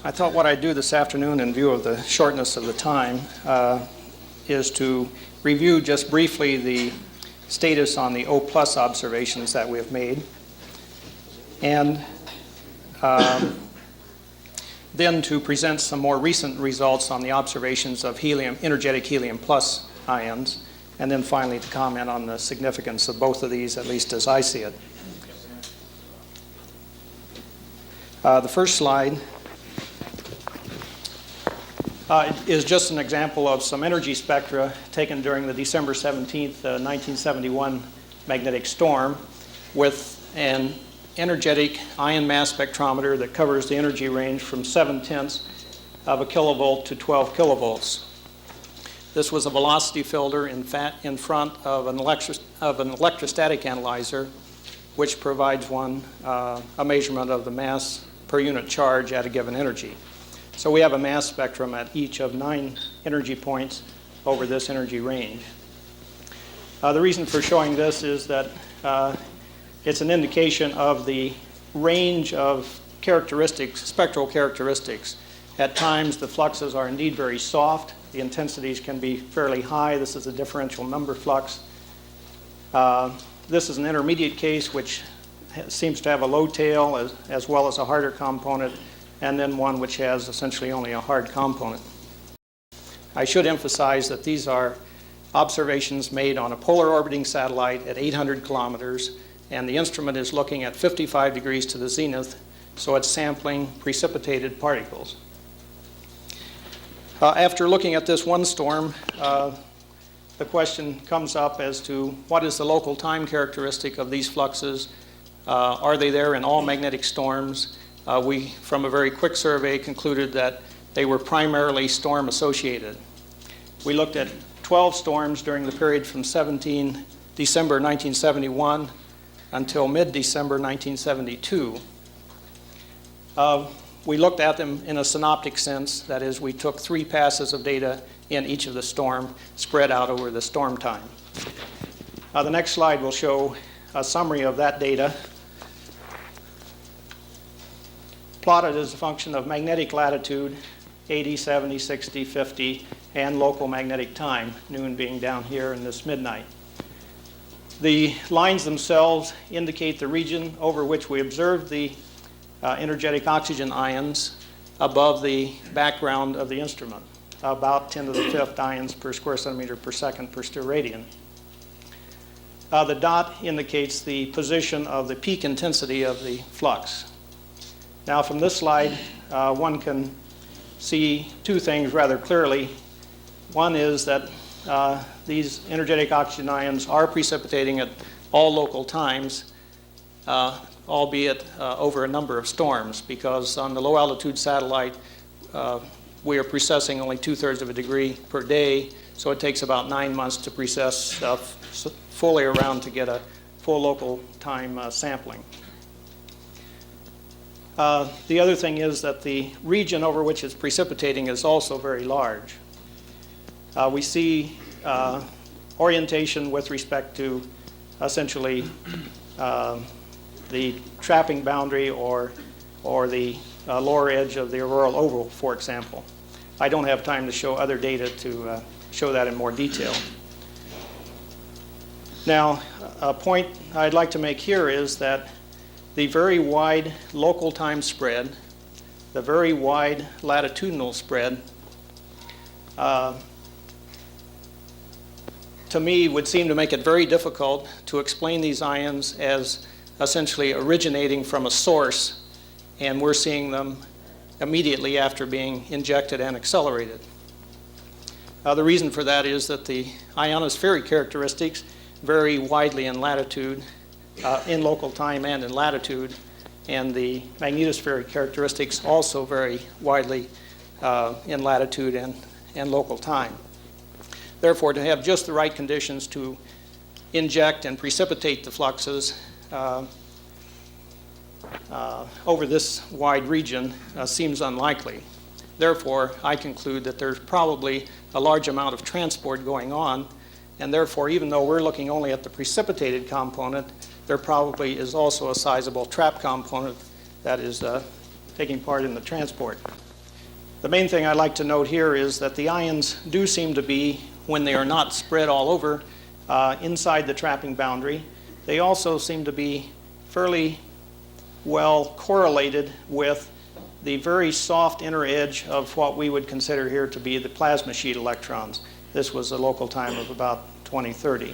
I thought what I'd do this afternoon, in view of the shortness of the time, is to review just briefly the status on the O+ observations that we have made, and then to present some more recent results on the observations of energetic helium+ ions, and then finally to comment on the significance of both of these, at least as I see it. The first slide is just an example of some energy spectra taken during the December 17th, 1971 magnetic storm with an energetic ion mass spectrometer that covers the energy range from 0.7 of a kilovolt to 12 kilovolts. This was a velocity filter in front of an electrostatic analyzer, which provides one a measurement of the mass per unit charge at a given energy. So we have a mass spectrum at each of 9 energy points over this energy range. The reason for showing this is that it's an indication of the range of characteristics, spectral characteristics. At times the fluxes are indeed very soft. The intensities can be fairly high. This is a differential number flux. This is an intermediate case which seems to have a low tail as well as a harder component, and then one which has essentially only a hard component. I should emphasize that these are observations made on a polar orbiting satellite at 800 kilometers, and the instrument is looking at 55 degrees to the zenith, so it's sampling precipitated particles. After looking at this one storm, the question comes up as to what is the local time characteristic of these fluxes. Are they there in all magnetic storms? We, from a very quick survey, concluded that they were primarily storm associated. We looked at 12 storms during the period from December 1971 until mid-December 1972. We looked at them in a synoptic sense, that is, we took 3 passes of data in each of the storm spread out over the storm time. The next slide will show a summary of that data, plotted as a function of magnetic latitude, 80, 70, 60, 50, and local magnetic time, noon being down here and this midnight. The lines themselves indicate the region over which we observed the energetic oxygen ions above the background of the instrument, about 10 to the 5th ions per square centimeter per second per steradian. The dot indicates the position of the peak intensity of the flux. Now from this slide, one can see 2 things rather clearly. One is that these energetic oxygen ions are precipitating at all local times, albeit over a number of storms, because on the low altitude satellite, we are precessing only 2/3 of a degree per day, so it takes about 9 months to precess fully around to get a full local time sampling. The other thing is that the region over which it's precipitating is also very large. We see orientation with respect to essentially the trapping boundary or the lower edge of the auroral oval, for example. I don't have time to show other data to show that in more detail. Now, a point I'd like to make here is that the very wide local time spread, the very wide latitudinal spread, to me would seem to make it very difficult to explain these ions as essentially originating from a source, and we're seeing them immediately after being injected and accelerated. The reason for that is that the ionospheric characteristics vary widely in latitude, in local time and in latitude, and the magnetospheric characteristics also vary widely in latitude and local time. Therefore, to have just the right conditions to inject and precipitate the fluxes over this wide region seems unlikely. Therefore, I conclude that there's probably a large amount of transport going on, and therefore, even though we're looking only at the precipitated component, there probably is also a sizable trap component that is taking part in the transport. The main thing I'd like to note here is that the ions do seem to be, when they are not spread all over, inside the trapping boundary. They also seem to be fairly well correlated with the very soft inner edge of what we would consider here to be the plasma sheet electrons. This was a local time of about 2030.